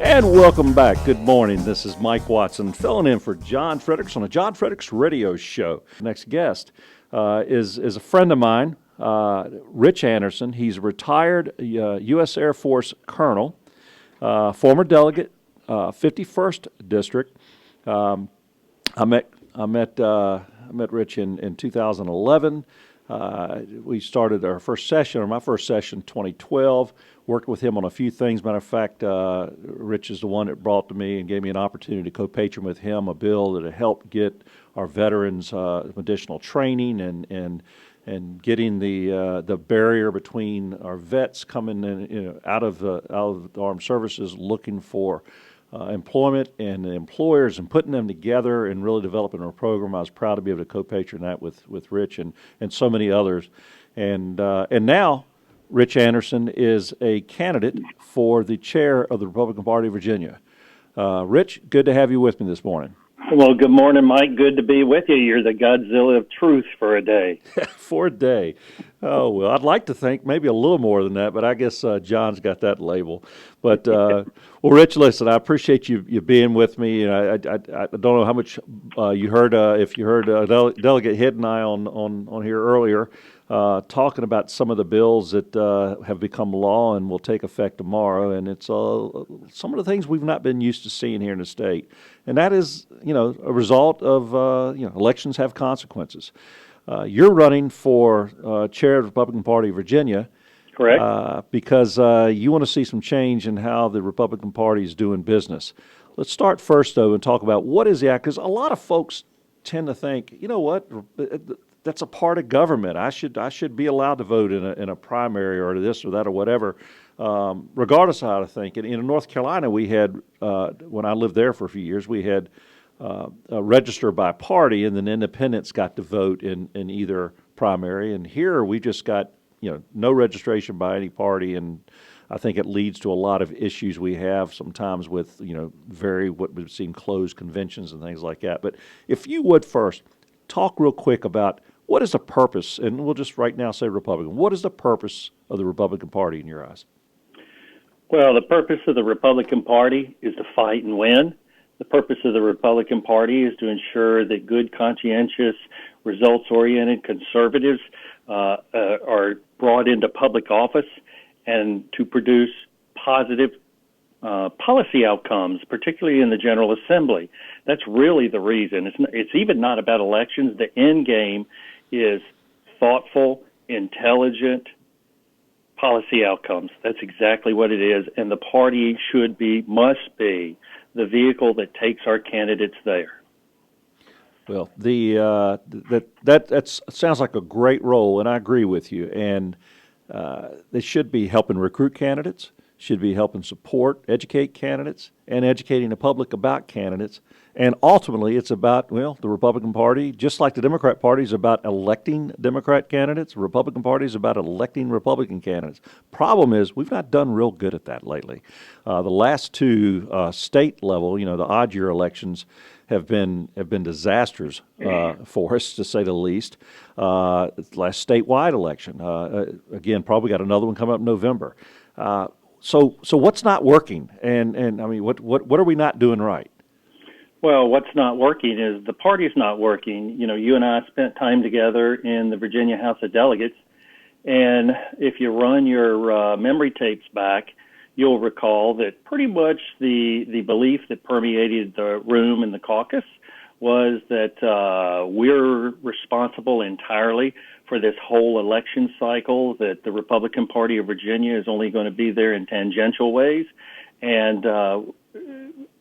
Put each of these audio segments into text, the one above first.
And welcome back. Good morning. This is Mike Watson filling in for John Fredericks on the John Fredericks Radio Show. Next guest is a friend of mine, Rich Anderson. He's a retired U.S. Air Force colonel, former delegate, 51st District. I met Rich in 2011. We started our first session, or my first session, 2012. Worked with him on a few things. Matter of fact, Rich is the one that brought to me and gave me an opportunity to co-patron with him a bill that helped get our veterans additional training and getting the barrier between our vets coming in, out of the armed services looking for employment and the employers and putting them together and really developing a program. I was proud to be able to co-patron that with Rich and so many others. And now Rich Anderson is a candidate for the chair of the Republican Party of Virginia. Rich, good to have you with me this morning. Well, good morning, Mike. Good to be with you. You're the Godzilla of truth for a day. For a day. Oh, well, I'd like to think maybe a little more than that, but I guess John's got that label. But, well, Rich, listen, I appreciate you being with me. And I don't know how much you heard, if you heard Delegate Hitt and I on here earlier, talking about some of the bills that have become law and will take effect tomorrow. And it's some of the things we've not been used to seeing here in the state. And that is, a result of, elections have consequences. You're running for chair of the Republican Party of Virginia. Correct. Because you want to see some change in how the Republican Party is doing business. Let's start first, though, and talk about what is the act, because a lot of folks tend to think, you know what, that's a part of government. I should be allowed to vote in a primary or this or that or whatever, regardless of how to think. And in North Carolina, we had, when I lived there for a few years, we had register by party, and then independents got to vote in either primary. And here we just got, no registration by any party, and I think it leads to a lot of issues we have sometimes with, what would seem closed conventions and things like that. But if you would first talk real quick about what is the purpose, and we'll just right now say Republican, what is the purpose of the Republican Party in your eyes? Well, the purpose of the Republican Party is to fight and win. The purpose of the Republican Party is to ensure that good, conscientious, results-oriented conservatives are brought into public office and to produce positive policy outcomes, particularly in the General Assembly. That's really the reason. It's even not about elections. The end game is thoughtful, intelligent policy outcomes. That's exactly what it is, and the party must be the vehicle that takes our candidates there. Well, that sounds like a great role, and I agree with you. And they should be helping recruit candidates, should be helping support, educate candidates, and educating the public about candidates. And ultimately, it's about, the Republican Party, just like the Democrat Party is about electing Democrat candidates, the Republican Party is about electing Republican candidates. Problem is, we've not done real good at that lately. The last two state level, the odd year elections, have been disasters for us, to say the least. Last statewide election, again, probably got another one coming up in November. So what's not working? And I mean, what are we not doing right? Well, what's not working is the party's not working. You and I spent time together in the Virginia House of Delegates, and if you run your memory tapes back, you'll recall that pretty much the belief that permeated the room in the caucus was that we're responsible entirely for this whole election cycle, that the Republican Party of Virginia is only going to be there in tangential ways, and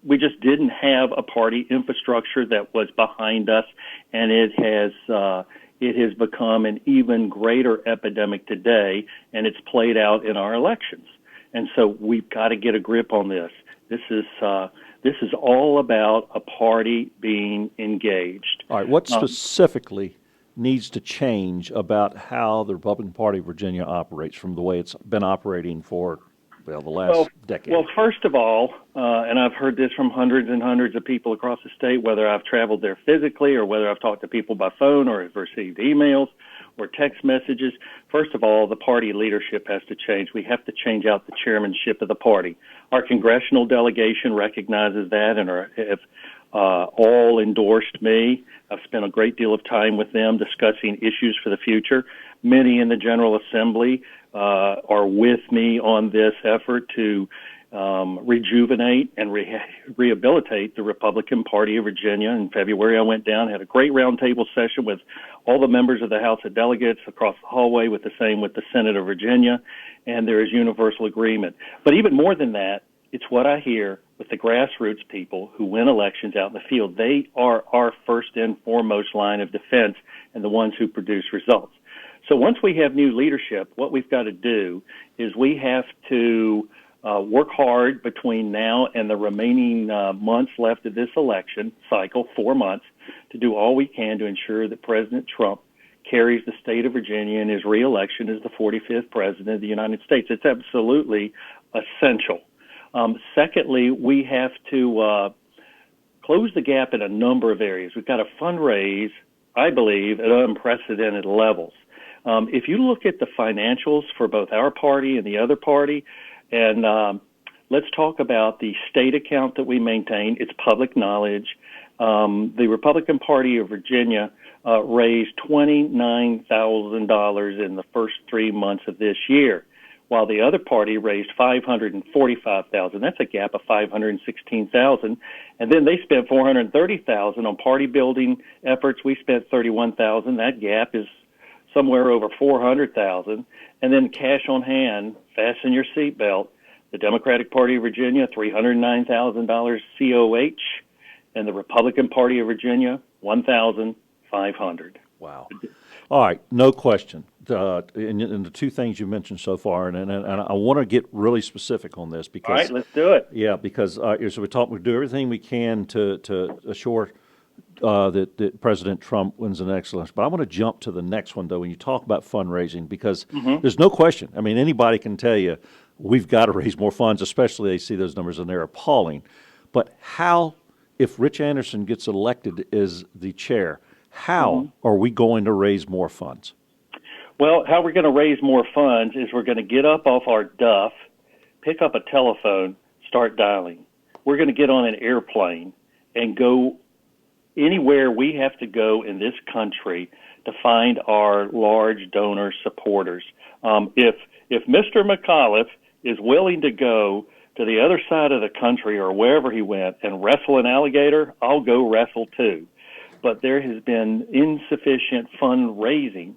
we just didn't have a party infrastructure that was behind us, and it has become an even greater epidemic today, and it's played out in our elections. And so we've got to get a grip on this. This is all about a party being engaged. All right, what specifically needs to change about how the Republican Party of Virginia operates from the way it's been operating for the last decade? Well, first of all, and I've heard this from hundreds and hundreds of people across the state, whether I've traveled there physically or whether I've talked to people by phone or have received emails, or text messages. First of all, the party leadership has to change. We have to change out the chairmanship of the party. Our congressional delegation recognizes that and have all endorsed me. I've spent a great deal of time with them discussing issues for the future. Many in the General Assembly are with me on this effort to rejuvenate and rehabilitate the Republican Party of Virginia. In February, I went down, had a great roundtable session with all the members of the House of Delegates across the hallway, with the Senate of Virginia, and there is universal agreement. But even more than that, it's what I hear with the grassroots people who win elections out in the field. They are our first and foremost line of defense and the ones who produce results. So once we have new leadership, what we've got to do is we have to work hard between now and the remaining months left of this election cycle, 4 months, to do all we can to ensure that President Trump carries the state of Virginia in his reelection as the 45th President of the United States. It's absolutely essential. Secondly, we have to close the gap in a number of areas. We've got to fundraise, I believe, at unprecedented levels. If you look at the financials for both our party and the other party, and let's talk about the state account that we maintain. It's public knowledge. The Republican Party of Virginia raised $29,000 in the first 3 months of this year, while the other party raised $545,000. That's a gap of $516,000. And then they spent $430,000 on party building efforts. We spent $31,000. That gap is somewhere over $400,000. And then cash on hand, fasten your seatbelt. The Democratic Party of Virginia, $309,000 COH, and the Republican Party of Virginia, $1,500. Wow. All right, no question. And the two things you mentioned so far, and I want to get really specific on this because. All right, let's do it. Yeah, because so we do everything we can to assure that President Trump wins the next election. But I want to jump to the next one, though, when you talk about fundraising, because there's no question. I mean, anybody can tell you we've got to raise more funds, especially they see those numbers and they're appalling. But how, if Rich Anderson gets elected as the chair, how are we going to raise more funds? Well, how we're going to raise more funds is we're going to get up off our duff, pick up a telephone, start dialing. We're going to get on an airplane and go anywhere we have to go in this country to find our large donor supporters. If Mr. McAuliffe is willing to go to the other side of the country or wherever he went and wrestle an alligator, I'll go wrestle too. But there has been insufficient fundraising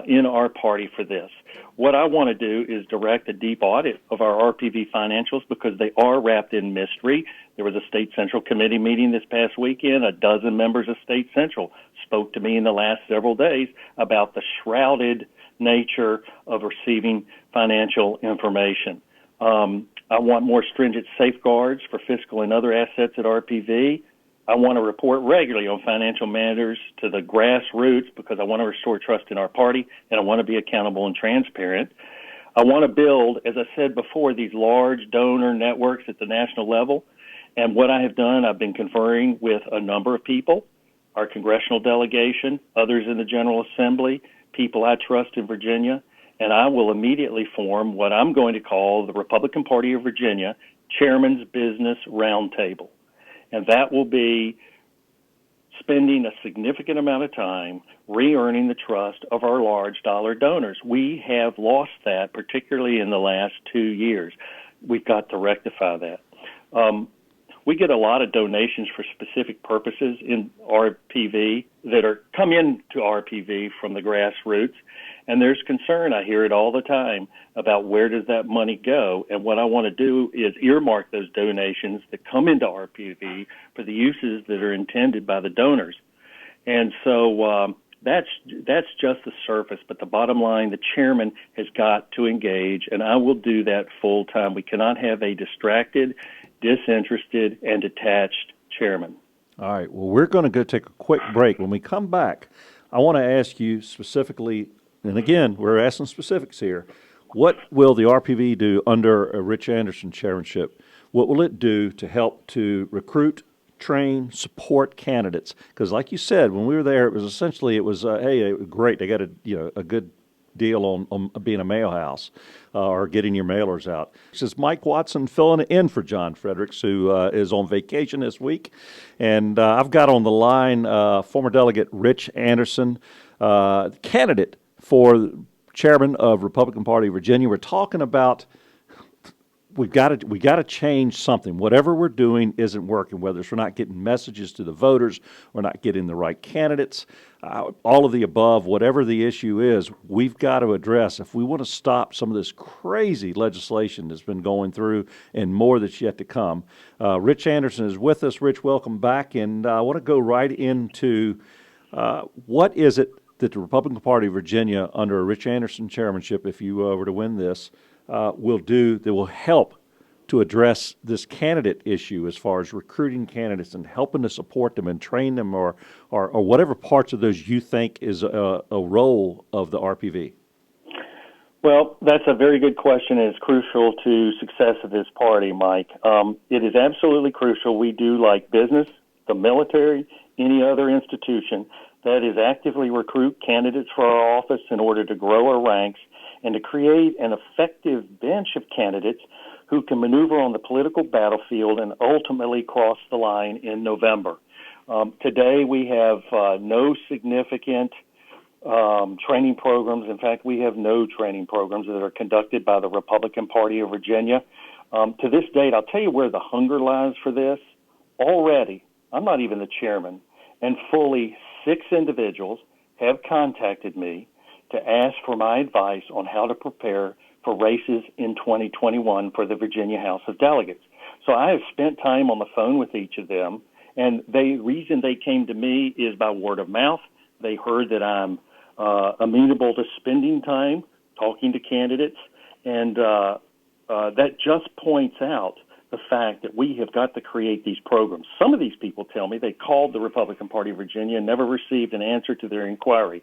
in our party for this. What I want to do is direct a deep audit of our RPV financials because they are wrapped in mystery. There was a State Central Committee meeting this past weekend. A dozen members of State Central spoke to me in the last several days about the shrouded nature of receiving financial information. I want more stringent safeguards for fiscal and other assets at RPV. I want to report regularly on financial matters to the grassroots because I want to restore trust in our party, and I want to be accountable and transparent. I want to build, as I said before, these large donor networks at the national level. And what I have done, I've been conferring with a number of people, our congressional delegation, others in the General Assembly, people I trust in Virginia, and I will immediately form what I'm going to call the Republican Party of Virginia Chairman's Business Roundtable. And that will be spending a significant amount of time re-earning the trust of our large dollar donors. We have lost that, particularly in the last 2 years. We've got to rectify that. We get a lot of donations for specific purposes in RPV that come into RPV from the grassroots, and there's concern. I hear it all the time about where does that money go, and what I want to do is earmark those donations that come into RPV for the uses that are intended by the donors. And so that's just the surface, but the bottom line, the chairman has got to engage, and I will do that full time. We cannot have a distracted, disinterested, and detached chairman. All right. Well, we're going to go take a quick break. When we come back, I want to ask you specifically, and again, we're asking specifics here, what will the RPV do under a Rich Anderson chairmanship? What will it do to help to recruit, train, support candidates. Because like you said, when we were there, it was essentially, hey, great, they got a good deal on being a mail house or getting your mailers out. This is Mike Watson filling in for John Fredericks, who is on vacation this week. And I've got on the line former Delegate Rich Anderson, candidate for chairman of Republican Party of Virginia. We're talking about we got to change something. Whatever we're doing isn't working, whether it's we're not getting messages to the voters, we're not getting the right candidates, all of the above, whatever the issue is, we've got to address. If we want to stop some of this crazy legislation that's been going through and more that's yet to come. Rich Anderson is with us. Rich, welcome back. And I want to go right into what is it that the Republican Party of Virginia, under a Rich Anderson chairmanship, if you were to win this, will do that will help to address this candidate issue as far as recruiting candidates and helping to support them and train them or whatever parts of those you think is a role of the RPV? Well, that's a very good question, and it's crucial to success of this party, Mike. It is absolutely crucial. We do, like business, the military, any other institution, that is actively recruit candidates for our office in order to grow our ranks and to create an effective bench of candidates who can maneuver on the political battlefield and ultimately cross the line in November. Today we have no significant training programs. In fact, we have no training programs that are conducted by the Republican Party of Virginia. To this date, I'll tell you where the hunger lies for this. Already, I'm not even the chairman, and fully 6 individuals have contacted me to ask for my advice on how to prepare for races in 2021 for the Virginia House of Delegates. So I have spent time on the phone with each of them, and the reason they came to me is by word of mouth. They heard that I'm amenable to spending time talking to candidates, and that just points out the fact that we have got to create these programs. Some of these people tell me they called the Republican Party of Virginia and never received an answer to their inquiry.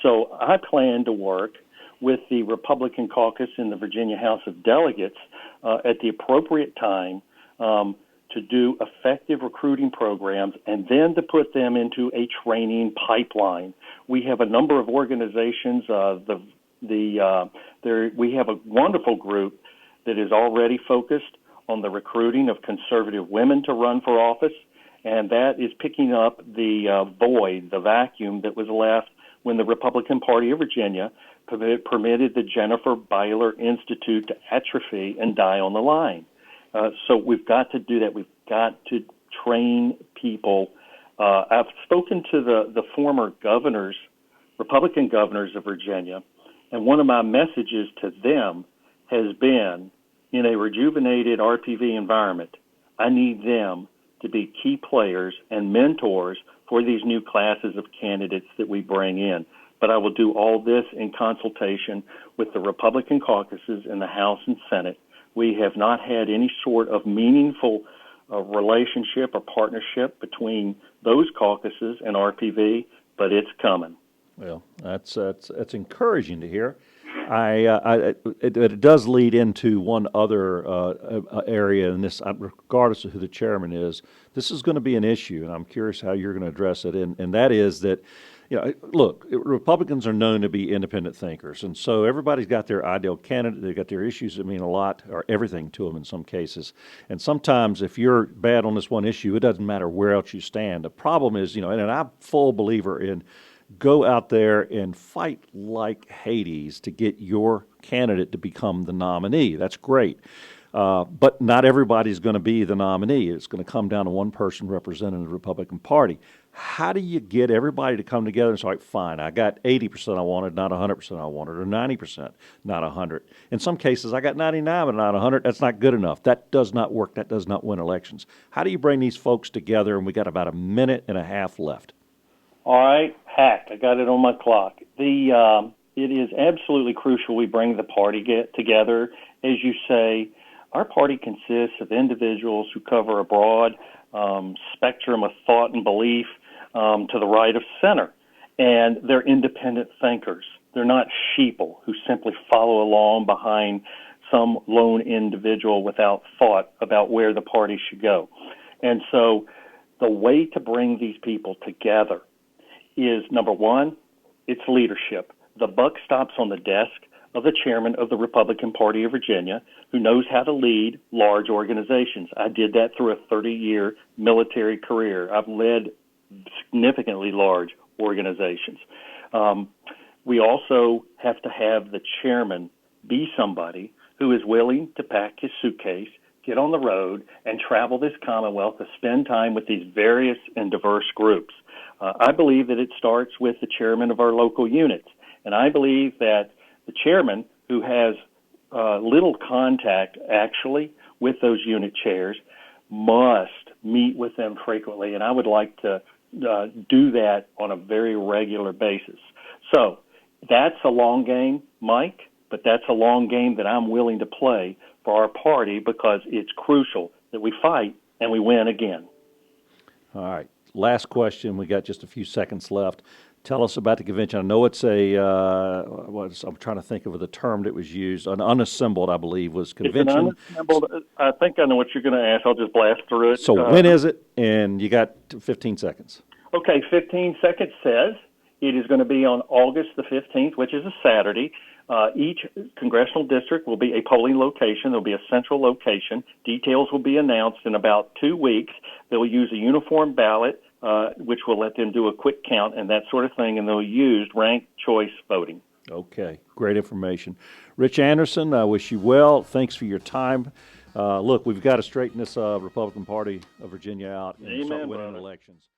So I plan to work with the Republican caucus in the Virginia House of Delegates at the appropriate time to do effective recruiting programs and then to put them into a training pipeline. We have a number of organizations. We have a wonderful group that is already focused on the recruiting of conservative women to run for office, and that is picking up the void, the vacuum that was left when the Republican Party of Virginia permitted the Jennifer Byler Institute to atrophy and die on the line. So we've got to do that. We've got to train people. I've spoken to the former governors, Republican governors of Virginia, and one of my messages to them has been, in a rejuvenated RPV environment, I need them to be key players and mentors for these new classes of candidates that we bring in. But I will do all this in consultation with the Republican caucuses in the House and Senate. We have not had any sort of meaningful relationship or partnership between those caucuses and RPV, but it's coming. Well, that's encouraging to hear. It does lead into one other area, and this, regardless of who the chairman is, this is going to be an issue, and I'm curious how you're going to address it. And that is that, look, Republicans are known to be independent thinkers, and so everybody's got their ideal candidate. They've got their issues that mean a lot, or everything to them in some cases. And sometimes, if you're bad on this one issue, it doesn't matter where else you stand. The problem is, and I'm a full believer in, go out there and fight like Hades to get your candidate to become the nominee. That's great. But not everybody's going to be the nominee. It's going to come down to one person representing the Republican Party. How do you get everybody to come together and say, fine, I got 80% I wanted, not 100% I wanted, or 90%, not 100. In some cases, I got 99 but not 100. That's not good enough. That does not work. That does not win elections. How do you bring these folks together? And we got about a minute and a half left. All right, hacked. I got it on my clock. It is absolutely crucial we bring the party together. As you say, our party consists of individuals who cover a broad spectrum of thought and belief to the right of center, and they're independent thinkers. They're not sheeple who simply follow along behind some lone individual without thought about where the party should go. And so The way to bring these people together is, number one, it's leadership. The buck stops on the desk of the chairman of the Republican Party of Virginia, who knows how to lead large organizations. I did that through a 30-year military career. I've led significantly large organizations. We also have to have the chairman be somebody who is willing to pack his suitcase, get on the road, and travel this Commonwealth to spend time with these various and diverse groups. I believe that it starts with the chairman of our local units, and I believe that the chairman, who has little contact actually with those unit chairs, must meet with them frequently, and I would like to do that on a very regular basis. So that's a long game, Mike, but that's a long game that I'm willing to play for our party because it's crucial that we fight and we win again. All right. Last question. We got just a few seconds left. Tell us about the convention. I know it's I'm trying to think of the term that was used. An unassembled, I believe, was convention. It's an unassembled. I think I know what you're going to ask. I'll just blast through it. So when is it? And you got 15 seconds. Okay, 15 seconds says it is going to be on August the 15th, which is a Saturday. Each congressional district will be a polling location. There will be a central location. Details will be announced in about 2 weeks. They will use a uniform ballot, which will let them do a quick count and that sort of thing, and they'll use ranked choice voting. Okay, great information. Rich Anderson, I wish you well. Thanks for your time. Look, we've got to straighten this Republican Party of Virginia out and start winning elections.